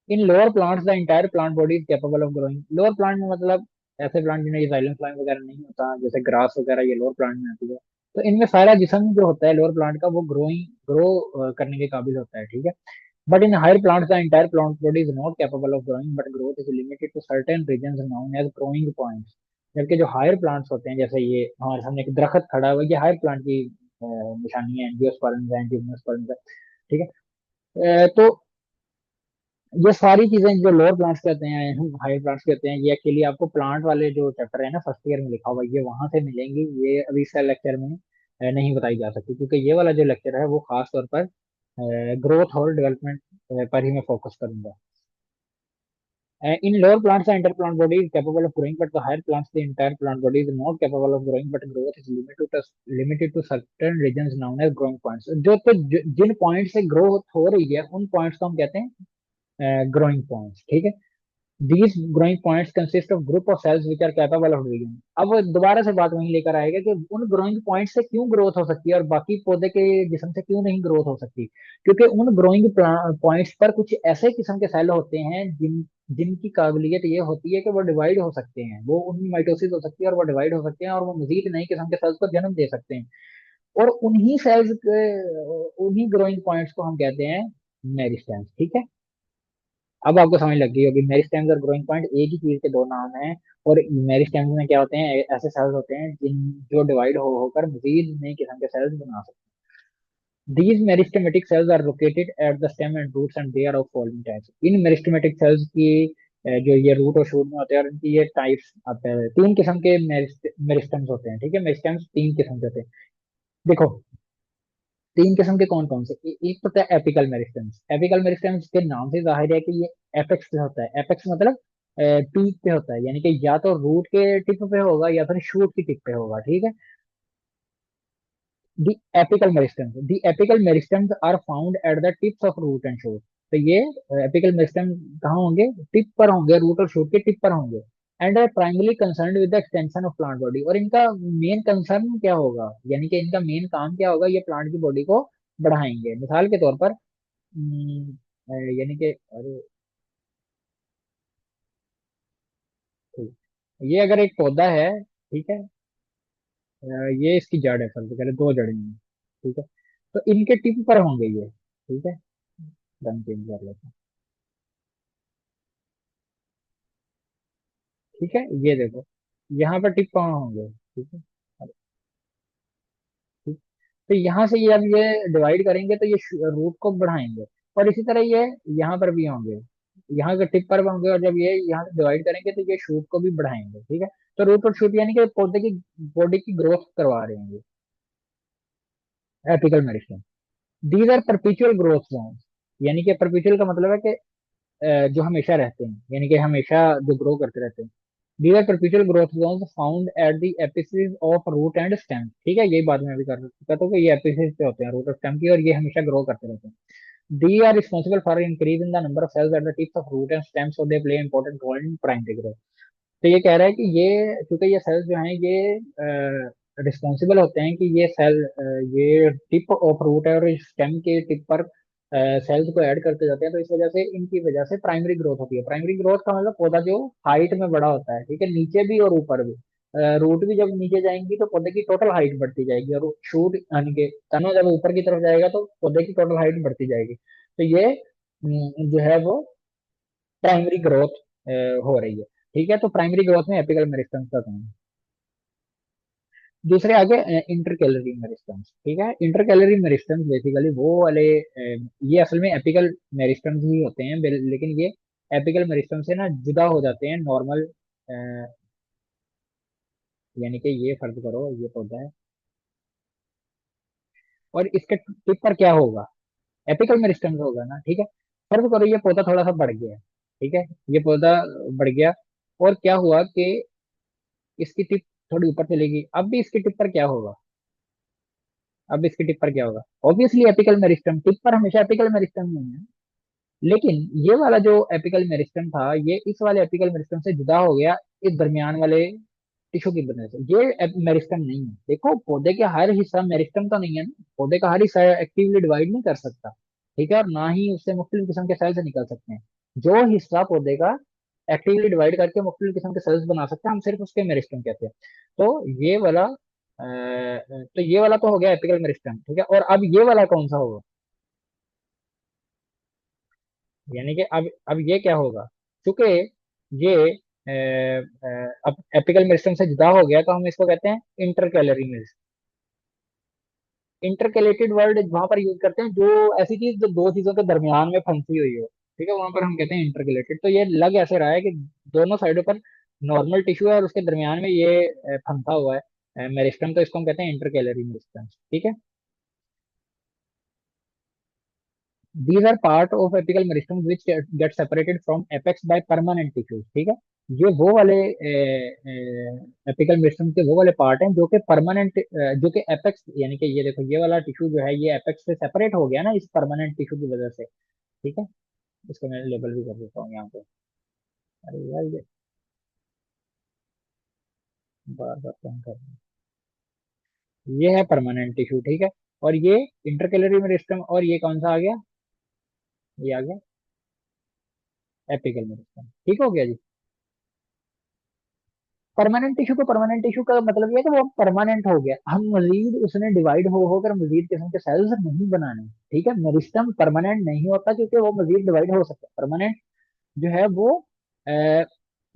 इन lower plants the entire plant body is capable of growing. Lower plant में मतलब ऐसे प्लांट जिन्हें जाइलम फ्लाइम वगैरह नहीं होता, जैसे ग्रास वगैरह ये लोअर प्लांट में आती है। तो इनमें सारा जिस्म जो होता है लोअर प्लांट का वो ग्रो करने के काबिल होता है, ठीक है। But in higher plants the entire plant body is not capable of growing, but growth is limited to certain region known as growing points. जबकि जो हायर प्लांट्स होते हैं, जैसे ये हमारे सामने एक दरख्त खड़ा हुआ है, ये हायर प्लांट की निशानी है, एंजियोस्पर्म्स है, जिम्नोस्पर्म्स है, ठीक है। तो ये सारी चीजें जो लोअर प्लांट्स कहते हैं, हम हायर प्लांट्स कहते हैं, ये एक्चुअली आपको प्लांट वाले जो चैप्टर है ना फर्स्ट ईयर में लिखा हुआ है, ये वहां से मिलेंगी। ये अभी इस लेक्चर में नहीं बताई जा सकती, क्योंकि ये वाला जो लेक्चर है वो खास तौर पर ग्रोथ और डेवलपमेंट पर ही मैं फोकस करूंगा। In lower plants, the interplant body is capable of growing, but the higher plants, the entire plant body is not capable of growing, but growth is limited to certain regions known as growing points. Jin point से growth हो रही है उन points को हम कहते हैं growing points, ठीक है। These growing points consist of group of cells which are capable of division। अब वो दोबारा से बात वहीं लेकर आएगा कि उन ग्रोइंग पॉइंट से क्यों ग्रोथ हो सकती है और बाकी पौधे के जिस्म से क्यों नहीं ग्रोथ हो सकती। क्योंकि उन ग्रोइंग पॉइंट्स पर कुछ ऐसे किस्म के सेल होते हैं जिनकी काबिलियत ये होती है कि वो डिवाइड हो सकते हैं, वो उनमें माइटोसिस हो सकती है और वो डिवाइड हो सकते हैं और वो मजीद नई किस्म के सेल्स को जन्म दे सकते हैं। और उन्हीं सेल्स के उन्हीं ग्रोइंग पॉइंट्स को हम कहते हैं मेरिस्टेम्स, ठीक है। अब आपको समझ लग गई होगी, मेरिस्टेम्स और ग्रोइंग पॉइंट एक ही चीज के दो नाम हैं। और मेरिस्टेम्स में क्या होते हैं, ऐसे सेल्स होते हैं जो डिवाइड हो होकर मजीद नई किस्म के सेल्स बना सकते हैं। These meristematic cells are located at the stem and roots and they are of following types। In meristematic cells की जो ये रूट और शूट में होते हैं और इनकी ये टाइप्स आते हैं, तीन किस्म के मेरिस्टेम्स होते हैं, ठीक है। मेरिस्टेम्स तीन किस्म के होते हैं। देखो, तीन किस्म के कौन कौन से, एक तो होता है एपिकल मेरिस्टेम्स। एपिकल मेरिस्टेम्स के नाम से जाहिर है कि ये एपेक्स पे होता है। एपेक्स मतलब पीक पे होता है, यानी कि या तो रूट के टिप पे होगा या फिर शूट की टिप पे होगा, ठीक है। The apical meristems, the apical meristems are found at the tips of root and shoot. तो ये एपिकल मेरिस्टेम कहाँ होंगे, टिप पर होंगे, रूट और शूट के टिप पर होंगे। And are primary concern with the extension of plant body. और इनका मेन कंसर्न क्या होगा, यानी कि इनका मेन काम क्या होगा, ये प्लांट की बॉडी को बढ़ाएंगे। मिसाल के तौर पर यानी कि अरे ठीक, ये अगर एक पौधा है, ठीक है, ये इसकी जड़ है, सबसे पहले दो जड़ें हैं, ठीक है। तो इनके टिप पर होंगे ये, ठीक है। रंग चेंज कर लेते हैं, ठीक है। ये देखो, यहाँ पर टिप कहाँ होंगे, ठीक है। ठीक। तो यहाँ से ये अब ये डिवाइड करेंगे तो ये रूट को बढ़ाएंगे। और इसी तरह ये यहाँ पर भी होंगे, यहाँ के टिप पर भी होंगे, और जब ये यहाँ से डिवाइड करेंगे तो ये शूट को भी बढ़ाएंगे, ठीक है। तो रूट और शूट यानी कि पौधे की बॉडी की ग्रोथ करवा रहे हैं ये apical meristem. These are perpetual growth zone. यानी कि परपेचुअल का मतलब है कि जो हमेशा रहते हैं, यानी कि हमेशा जो ग्रो करते रहते हैं। These are perpetual growth zone found at the apices of root and stem, ठीक है। यही बात मैं अभी कर चुका था कि ये एपिसेस पे होते हैं रूट और स्टेम की, और ये हमेशा ग्रो करते रहते हैं। They are responsible for increase in the number of cells at the tips of root and stem, so they play important role in primary growth। तो ये कह रहा है कि ये क्योंकि ये सेल्स जो हैं ये रिस्पॉन्सिबल होते हैं कि ये सेल ये टिप ऑफ रूट है और स्टेम के टिप पर सेल्स को ऐड करते जाते हैं, तो इस वजह से इनकी वजह से प्राइमरी ग्रोथ होती है। प्राइमरी ग्रोथ का मतलब पौधा जो हाइट में बड़ा होता है, ठीक है, नीचे भी और ऊपर भी। रूट भी जब नीचे जाएंगी तो पौधे की टोटल हाइट बढ़ती जाएगी, और शूट यानी कि तना जब ऊपर की तरफ जाएगा तो पौधे की टोटल हाइट बढ़ती जाएगी। तो ये जो है वो प्राइमरी ग्रोथ हो रही है, ठीक है। तो प्राइमरी ग्रोथ में एपिकल मेरिस्टम्स का काम है। दूसरे आगे इंटरकैलरी मेरिस्टम्स, ठीक है। इंटरकैलरी मेरिस्टम्स बेसिकली वो वाले ये असल में एपिकल मेरिस्टम्स ही होते हैं, लेकिन ये एपिकल मेरिस्टम से ना जुदा हो जाते हैं नॉर्मल। यानी कि ये फर्ज करो ये पौधा है और इसके टिप पर क्या होगा, एपिकल मेरिस्टम्स होगा ना, ठीक है। फर्ज करो ये पौधा थोड़ा सा बढ़ गया, ठीक है, ये पौधा बढ़ गया, और क्या हुआ कि इसकी टिप थोड़ी ऊपर चलेगी। अब भी इसकी टिप पर क्या होगा, अब इसकी टिप पर क्या होगा, ऑब्वियसली एपिकल मेरिस्टम। टिप पर हमेशा एपिकल मेरिस्टम नहीं है, लेकिन ये वाला जो एपिकल मेरिस्टम था ये इस वाले एपिकल मेरिस्टम से जुदा हो गया इस दरमियान वाले टिश्यू की वजह से। ये मेरिस्टम नहीं है। देखो, पौधे का हर हिस्सा मेरिस्टम तो नहीं है ना, पौधे का हर हिस्सा एक्टिवली डिवाइड नहीं कर सकता, ठीक है, और ना ही उससे मुख्तलिफ किस्म के सेल से निकल सकते हैं। जो हिस्सा पौधे का एक्टिवली डिवाइड करके मुख्तलिफ किस्म के सेल्स बना सकते हैं, हम सिर्फ उसके मेरिस्टम कहते हैं। तो ये वाला तो हो गया एपिकल मेरिस्टम, ठीक है। और अब ये वाला कौन सा होगा, यानी कि अब ये क्या होगा, क्योंकि ये अब एपिकल मेरिस्टम से जुदा हो गया, तो हम इसको कहते हैं इंटरकैलरी मेरिस्टम। इंटरकैलेटेड वर्ड वहां पर यूज करते हैं जो ऐसी चीज जो दो चीजों के दरमियान में फंसी हुई हो, ठीक है, वहां पर हम कहते हैं इंटरकैलेटेड। तो ये लग ऐसे रहा है कि दोनों साइडों पर नॉर्मल टिश्यू है और उसके दरमियान में ये फंसा हुआ है मेरिस्टम, तो इसको हम कहते हैं इंटरकैलरी मेरिस्टम, ठीक है। These are part of apical meristums which get separated from apex by permanent tissues, ठीक है। ये वो वाले एपिकल मेरिस्टम के वो वाले पार्ट हैं जो कि परमानेंट, जो कि एपेक्स, यानी कि ये देखो ये वाला टिश्यू जो है ये एपेक्स से सेपरेट हो गया ना इस परमानेंट टिश्यू की वजह से, ठीक है। इसको मैं लेबल भी कर देता हूँ यहाँ पे। अरे यार ये बार बार कौन कर रहा है? ये है परमानेंट टिश्यू, ठीक है। और ये इंटरकैलरी मेरिस्टम, और ये कौन सा आ गया, ये आ गया एपिकल मेरिस्टम, ठीक हो गया जी। परमानेंट टिश्यू को, परमानेंट टिश्यू का मतलब ये है कि वो परमानेंट हो गया, हम मजीद उसने डिवाइड हो होकर मजीद किस्म के सेल्स नहीं बनाने, ठीक है। मेरिस्टम परमानेंट नहीं होता क्योंकि वो मजीद डिवाइड हो सकता है। परमानेंट जो है वो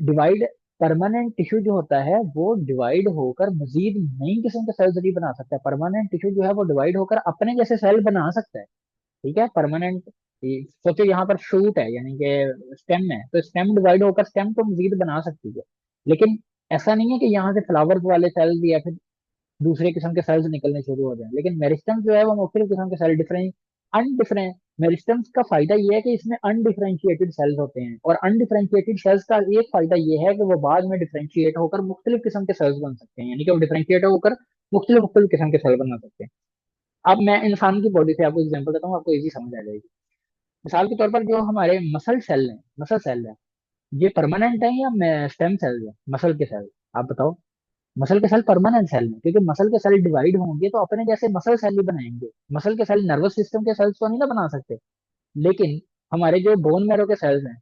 डिवाइड, परमानेंट टिश्यू जो होता है वो डिवाइड होकर मजीद नई किस्म के सेल्स नहीं बना सकता है। परमानेंट टिश्यू जो है वो डिवाइड होकर अपने जैसे सेल बना सकता है, ठीक है। परमानेंट, सोचो यहाँ पर शूट है यानी कि स्टेम है, तो स्टेम डिवाइड होकर स्टेम तो मजीद बना सकती है, लेकिन ऐसा नहीं है कि यहाँ से फ्लावर्स वाले सेल्स या फिर दूसरे किस्म के सेल्स निकलने शुरू हो जाए। लेकिन मेरिस्टम जो है वो मुख्तलिफ किस्म के सेल, डिफरेंट अनडिफरेंट, मेरिस्टम्स का फायदा ये है कि इसमें अनडिफरेंशिएटेड सेल्स होते हैं, और अनडिफरेंशिएटेड सेल्स का एक फायदा ये है कि वो बाद में डिफरेंशिएट होकर मुख्तलिफ किस्म के सेल्स बन सकते हैं, यानी कि वो डिफरेंशिएट होकर मुख्तलिफ मुख्तलिफ किस्म के सेल बना सकते हैं। अब मैं इंसान की बॉडी से आपको एग्जांपल देता हूँ, आपको इजी समझ आ जाएगी। मिसाल के तौर पर जो हमारे मसल सेल हैं, मसल सेल है, ये परमानेंट है या स्टेम सेल है, मसल के सेल, आप बताओ। मसल के सेल परमानेंट सेल है क्योंकि मसल के सेल डिवाइड होंगे तो अपने जैसे मसल सेल ही बनाएंगे। मसल के सेल नर्वस सिस्टम के सेल्स तो नहीं ना बना सकते, लेकिन हमारे जो बोन मैरो के सेल्स हैं,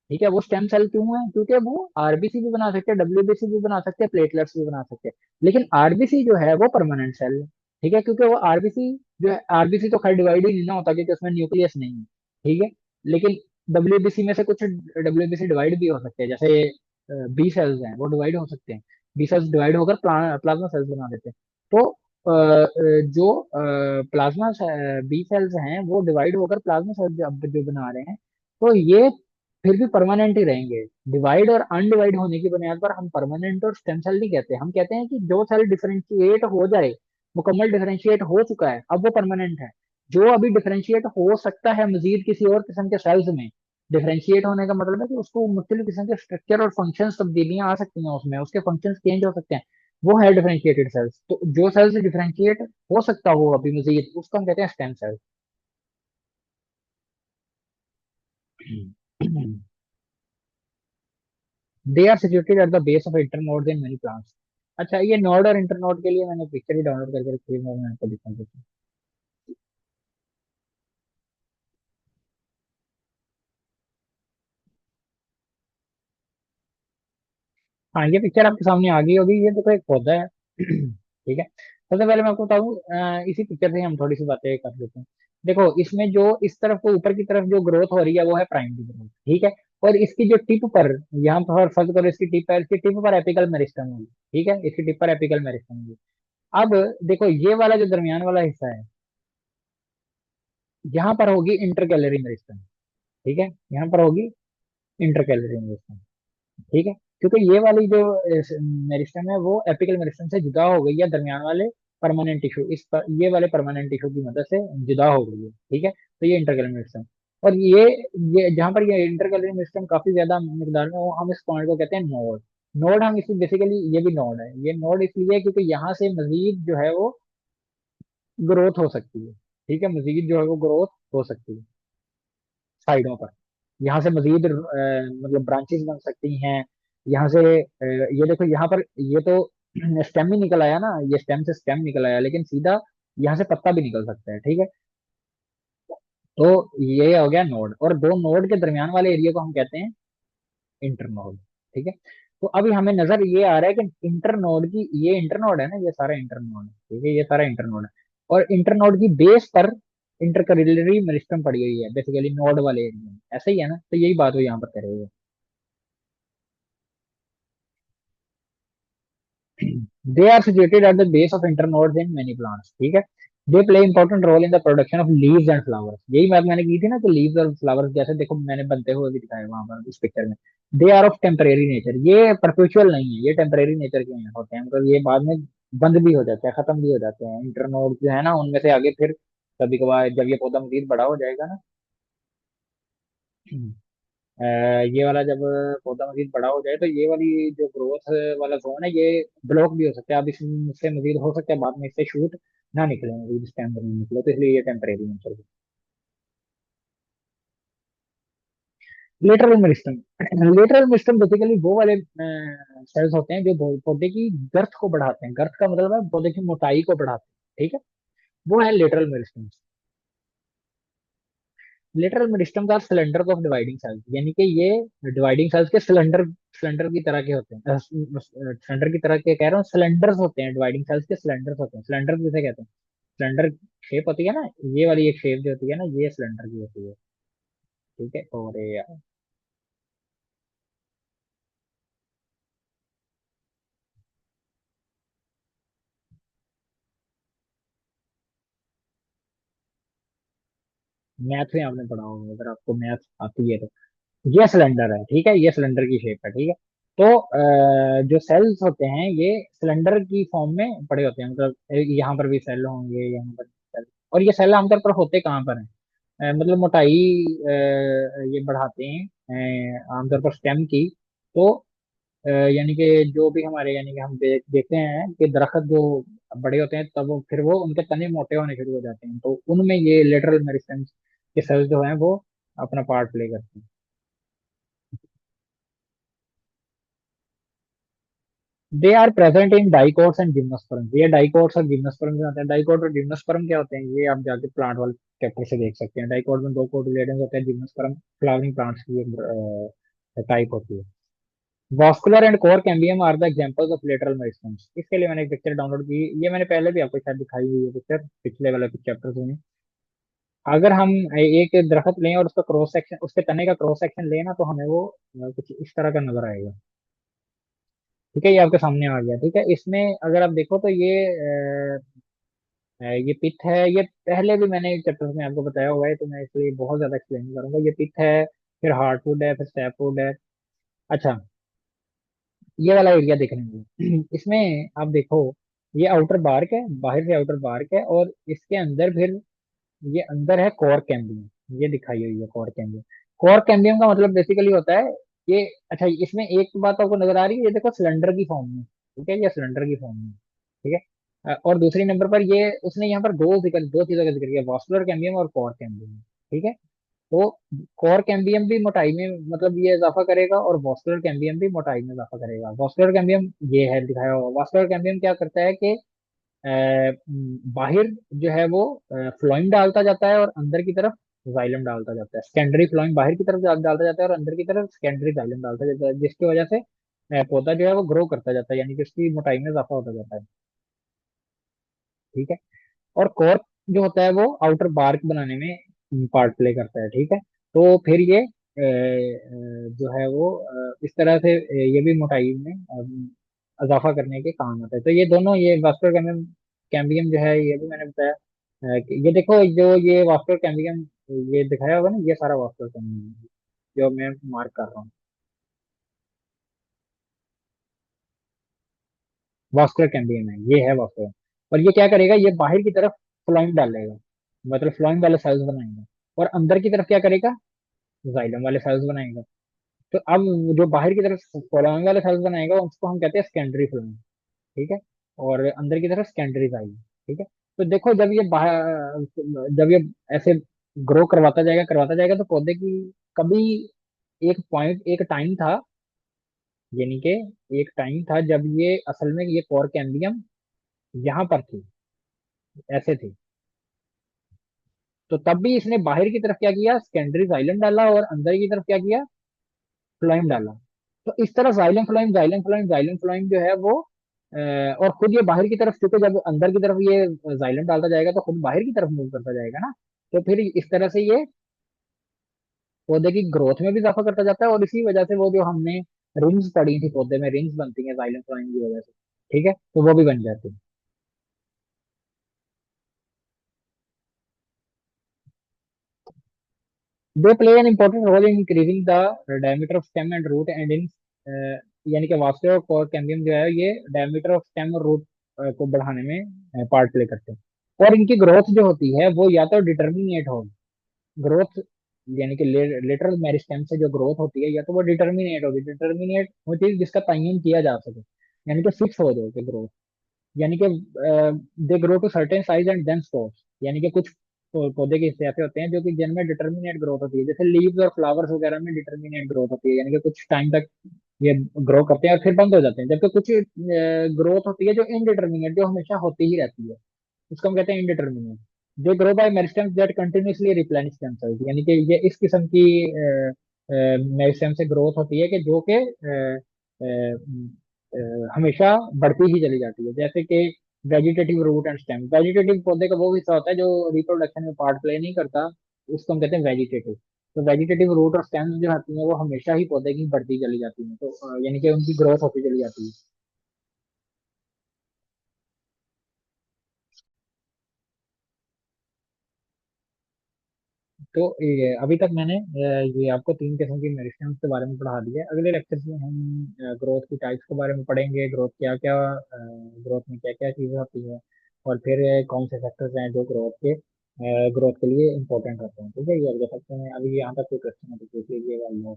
ठीक है, वो स्टेम सेल क्यों है, क्योंकि वो आरबीसी भी बना सकते हैं, डब्ल्यूबीसी भी बना सकते हैं, प्लेटलेट्स भी बना सकते हैं। लेकिन आरबीसी जो है वो परमानेंट सेल है, ठीक है, क्योंकि वो आरबीसी जो है, आरबीसी तो खैर डिवाइड ही नहीं ना होता क्योंकि उसमें न्यूक्लियस नहीं है, ठीक है। लेकिन डब्ल्यूबीसी में से कुछ डब्ल्यूबीसी डिवाइड भी हो सकते हैं, जैसे बी सेल्स हैं वो डिवाइड हो सकते हैं। बी सेल्स डिवाइड होकर प्लाज्मा सेल्स बना देते हैं। तो जो प्लाज्मा बी सेल्स हैं वो डिवाइड होकर प्लाज्मा सेल्स जो बना रहे हैं, तो ये फिर भी परमानेंट ही रहेंगे। डिवाइड और अनडिवाइड होने की बुनियाद पर हम परमानेंट और स्टेम सेल नहीं कहते, हम कहते हैं कि जो सेल डिफरेंशिएट हो जाए, मुकम्मल डिफरेंशिएट हो चुका है, अब वो परमानेंट है। जो अभी डिफरेंशिएट हो सकता है मजीद किसी और किस्म के सेल्स में, डिफरेंशिएट होने का मतलब है कि उसको मुख्तलिफ किस्म के स्ट्रक्चर और फंक्शन तब्दीलियां आ सकती हैं, उसमें उसके फंक्शन चेंज हो सकते हैं, वो है डिफरेंशिएटेड सेल्स। तो जो सेल्स डिफरेंशिएट हो सकता हो अभी मजीद, उसको हम कहते हैं stem cells. They are situated at the base of internodes in many plants. अच्छा, ये नोड और इंटरनोड के लिए मैंने पिक्चर ही डाउनलोड करके रखी है, मैं आपको दिखा देता हूँ। हाँ, ये पिक्चर आपके सामने आ गई होगी। ये देखो एक पौधा है ठीक है। सबसे पहले मैं आपको बताऊँ, इसी पिक्चर से हम थोड़ी सी बातें कर लेते हैं। देखो इसमें जो इस तरफ को ऊपर की तरफ जो ग्रोथ हो रही है वो है प्राइमरी ग्रोथ, ठीक है। और इसकी जो टिप पर, यहाँ पर फर्ज करो इसकी टिप है, इसकी टिप पर एपिकल मेरिस्टम होगी, ठीक है, इसकी टिप पर एपिकल मेरिस्टम होगी। अब देखो ये वाला जो दरमियान वाला हिस्सा है, यहाँ पर होगी इंटर कैलरी मेरिस्टम, ठीक है, यहाँ पर होगी इंटर कैलरी मेरिस्टम, ठीक है। क्योंकि ये वाली जो मेरिस्टम है वो एपिकल मेरिस्टम से जुदा हो गई है, दरमियान वाले परमानेंट टिश्यू ये वाले परमानेंट टिश्यू की मदद से जुदा हो गई है, ठीक है। तो ये इंटर कैलरी मेरिस्टम, और ये जहाँ पर ये इंटर कैलरी मेरिस्टम काफी ज्यादा मिकदार में हो, हम इस पॉइंट को कहते हैं नोड। नोड हम इसी बेसिकली, ये भी नोड है, ये नोड इसलिए क्योंकि यहाँ से मजीद जो है वो ग्रोथ हो सकती है, ठीक है, मजीद जो है वो ग्रोथ हो सकती है साइडों पर। यहाँ से मजीद मतलब ब्रांचेस बन सकती हैं यहाँ से। ये देखो यहाँ पर ये तो स्टेम ही निकल आया ना, ये स्टेम से स्टेम निकल आया, लेकिन सीधा यहाँ से पत्ता भी निकल सकता है, ठीक है। तो ये हो गया नोड, और दो नोड के दरमियान वाले एरिया को हम कहते हैं इंटरनोड। ठीक है। तो अभी हमें नजर ये आ रहा है कि इंटरनोड की, ये इंटरनोड है ना, ये सारा इंटरनोड है, ठीक है, ये सारा इंटरनोड है। और इंटरनोड की बेस पर इंटरकैपिलरी मेरिस्टम पड़ी हुई है बेसिकली नोड वाले एरिया में, ऐसा ही है ना, तो यही बात वो यहाँ पर करेगा। They are situated at the base of internodes in many plants. ठीक है। They play important role in the production of leaves and flowers. यही बात मैंने की थी ना कि लीव्स और फ्लावर्स जैसे देखो मैंने बनते हुए भी दिखाया वहां पर इस पिक्चर में। They are of temporary nature, ये परपेचुअल नहीं है, ये टेम्परेरी नेचर के होते हैं, मतलब ये बाद में बंद भी हो जाते हैं, खत्म भी हो जाते हैं इंटरनोड जो है ना, उनमें से आगे फिर कभी कभार जब ये पौधा मजीद बड़ा हो जाएगा ना, अ, ये वाला जब पौधा मजीद बड़ा हो जाए तो ये वाली जो ग्रोथ वाला जोन है ये ब्लॉक भी हो सकता है। अब इससे मजीद हो सकता है बाद में इससे शूट ना निकले, मजीद इस टाइम नहीं निकले, तो इसलिए ये टेम्परेरी नेचर है। Lateral meristem, lateral meristem basically वो वाले सेल्स होते हैं जो पौधे की गर्थ को बढ़ाते हैं, गर्थ का मतलब है पौधे की मोटाई को बढ़ाते हैं। ठीक है। वो है lateral meristem. Lateral meristems are cylinder of dividing cells, यानी कि ये डिवाइडिंग सेल्स के सिलेंडर, सिलेंडर की तरह के होते हैं, सिलेंडर की तरह के कह रहा हूँ, सिलेंडर्स होते हैं, डिवाइडिंग सेल्स के सिलेंडर्स होते हैं। सिलेंडर किसे कहते हैं? सिलेंडर शेप होती है ना, ये वाली एक शेप जो होती है ना, ये सिलेंडर की होती है। ठीक है। और मैथ में आपने पढ़ा होगा अगर आपको मैथ आती है तो। ये सिलेंडर है, ठीक है, ये सिलेंडर की शेप है। ठीक है। तो जो सेल्स होते हैं ये सिलेंडर की फॉर्म में पड़े होते हैं, मतलब यहाँ पर भी सेल होंगे, यहाँ पर सेल। और ये सेल आमतौर पर होते कहाँ पर हैं? मतलब मोटाई ये बढ़ाते हैं आमतौर पर स्टेम की। तो यानी कि जो भी हमारे, यानी कि हम देखते हैं कि दरख्त जो बड़े होते हैं तब वो फिर वो उनके तने मोटे होने शुरू हो जाते हैं, तो उनमें ये लेटरल मेरिस्टेम्स के सेल्स जो हैं वो अपना पार्ट प्ले करते हैं। They are present in dicots and gymnosperm. ये डाइकोट्स और जिम्नोस्पर्म में आते हैं। डाइकोट और जिम्नोस्पर्म क्या होते हैं ये आप जाके प्लांट वाले चैप्टर से देख सकते हैं। डाइकोट में दो कोटिलेडन्स होते हैं, जिम्नोस्पर्म फ्लावरिंग प्लांट्स की टाइप होती है। Vascular and cork cambium are the examples of lateral meristems. इसके लिए मैंने एक पिक्चर डाउनलोड की, ये मैंने पहले भी आपको शायद दिखाई हुई है पिक्चर पिछले वाले चैप्टर में। अगर हम एक दरख्त लें और उसका क्रॉस सेक्शन, उसके तने का क्रॉस सेक्शन लें ना, तो हमें वो कुछ इस तरह का नजर आएगा। ठीक है, ये आपके सामने आ गया। ठीक है। इसमें अगर आप देखो तो ये पिथ है, ये पहले भी मैंने चैप्टर में आपको बताया हुआ है, तो मैं इसलिए बहुत ज्यादा एक्सप्लेन नहीं करूंगा। ये पिथ है, फिर हार्टवुड है, फिर सैपवुड है। अच्छा, ये वाला एरिया देखने में इसमें आप देखो, ये आउटर बार्क है, बाहर से आउटर बार्क है, और इसके अंदर फिर ये अंदर है कोर कैम्बियम, ये दिखाई हुई है कोर कैम्बियम। कोर कैम्बियम का मतलब बेसिकली होता है ये। अच्छा, इसमें एक बात आपको नजर आ रही है, ये देखो सिलेंडर की फॉर्म में। ठीक है, ये सिलेंडर की फॉर्म में। ठीक है। और दूसरी नंबर पर ये उसने यहाँ पर दो चीजों का जिक्र किया, वास्कुलर कैम्बियम और कोर कैम्बियम। ठीक है। तो कोर कैम्बियम भी मोटाई में मतलब ये इजाफा करेगा, और वास्कुलर कैम्बियम भी मोटाई में इजाफा करेगा। वास्कुलर कैम्बियम ये है दिखाया हुआ। वास्कुलर कैम्बियम क्या करता है कि बाहर जो है वो फ्लोएम डालता जाता है, और अंदर की तरफ जाइलम डालता जाता है। सेकेंडरी फ्लोएम बाहर की तरफ डालता जाता है, और अंदर की तरफ सेकेंडरी जाइलम डालता जाता है, जिसकी वजह से पौधा जो है वो ग्रो करता जाता है, यानी कि उसकी मोटाई में इजाफा होता जाता है। ठीक है। और कॉर्क जो होता है वो आउटर बार्क बनाने में पार्ट प्ले करता है। ठीक है। तो फिर ये जो है वो इस तरह से ये भी मोटाई में इजाफा करने के काम आता है। तो ये दोनों, ये वास्कुलर कैम्बियम, कैम्बियम जो है ये भी मैंने बताया कि ये देखो जो ये वास्कुलर कैम्बियम ये दिखाया होगा ना, ये सारा वास्कुलर कैम्बियम जो मैं मार्क कर रहा हूँ, वास्कुलर कैम्बियम है, ये है वास्कुलर। और ये क्या करेगा, ये बाहर की तरफ फ्लोएम डालेगा, मतलब फ्लोएम वाले सेल्स बनाएगा, और अंदर की तरफ क्या करेगा, जाइलम वाले सेल्स बनाएगा। तो अब जो बाहर की तरफ फ्लोएम वाले सेल्स बनाएगा उसको हम कहते हैं सेकेंडरी फ्लोएम। ठीक है। और अंदर की तरफ सेकेंडरी जाइलम। ठीक है। तो देखो जब ये बाहर, जब ये ऐसे ग्रो करवाता जाएगा तो पौधे की कभी एक पॉइंट, एक टाइम था, यानी कि एक टाइम था जब ये असल में ये कोर कैम्बियम यहाँ पर थी, ऐसे थी। तो तब भी इसने बाहर की तरफ क्या किया, सेकेंडरी जाइलम डाला, और अंदर की तरफ क्या किया, फ्लोएम डाला। तो इस तरह जाइलम फ्लोएम जो है वो और खुद ये बाहर की तरफ, क्योंकि जब अंदर की तरफ ये जाइलम डालता जाएगा तो खुद बाहर की तरफ मूव करता जाएगा ना। तो फिर इस तरह से ये पौधे की ग्रोथ में भी इजाफा करता जाता है, और इसी वजह से वो जो हमने रिंग्स पड़ी थी पौधे में, रिंग्स बनती हैं जाइलम फ्लोएम की वजह से। ठीक है, तो वो भी बन जाती है। They play an important role in increasing the diameter of stem and root and in, यानी कि वास्कुलर और कैम्बियम जो है ये डायमीटर ऑफ स्टेम और रूट को बढ़ाने में पार्ट प्ले करते हैं। और इनकी ग्रोथ जो होती है वो या तो डिटर्मिनेट हो, ग्रोथ यानी कि लेटरल मेरिस्टेम से जो ग्रोथ होती है या तो वो डिटर्मिनेट होगी, डिटर्मिनेट होती है जिसका तयन किया जा सके, यानी कि फिक्स हो जाए ग्रोथ। यानी कि they grow to certain size and then stops, यानी कि कुछ पौधे के हिस्से ऐसे होते हैं जो कि जिनमें डिटर्मिनेट ग्रोथ होती है, जैसे लीव्स और फ्लावर्स वगैरह में डिटर्मिनेट ग्रोथ होती है, यानी कि कुछ टाइम तक ये ग्रो करते हैं और फिर बंद हो जाते हैं। जबकि कुछ ग्रोथ होती है जो इनडिटर्मिनेट, जो हमेशा होती ही रहती है, उसको हम कहते हैं इनडिटर्मिनेट। जो grow by meristems that continuously replenish themselves, यानी कि ये इस किस्म की मेरिस्टेम से ग्रोथ होती है कि जो कि हमेशा बढ़ती ही चली जाती है। जैसे कि vegetative root and stem, vegetative पौधे का वो हिस्सा होता है जो रिप्रोडक्शन में पार्ट प्ले नहीं करता, उसको हम कहते हैं वेजिटेटिव। तो वेजिटेटिव रूट और स्टेम्स जो होती हैं वो हमेशा ही पौधे की बढ़ती चली जाती हैं, तो यानी कि उनकी ग्रोथ होती चली जाती है। तो ये अभी तक मैंने ये आपको तीन किस्म की मेरिस्टेम्स के बारे में पढ़ा दिया है। अगले लेक्चर्स में हम ग्रोथ की टाइप्स के बारे में पढ़ेंगे, ग्रोथ क्या क्या, ग्रोथ में क्या क्या चीजें होती है, और फिर कौन से फैक्टर्स हैं जो ग्रोथ के लिए इंपॉर्टेंट होते हैं। ठीक है, ये अगले सेक्शन में। अभी यहाँ तक कोई क्वेश्चन है तो पूछ लीजिएगा।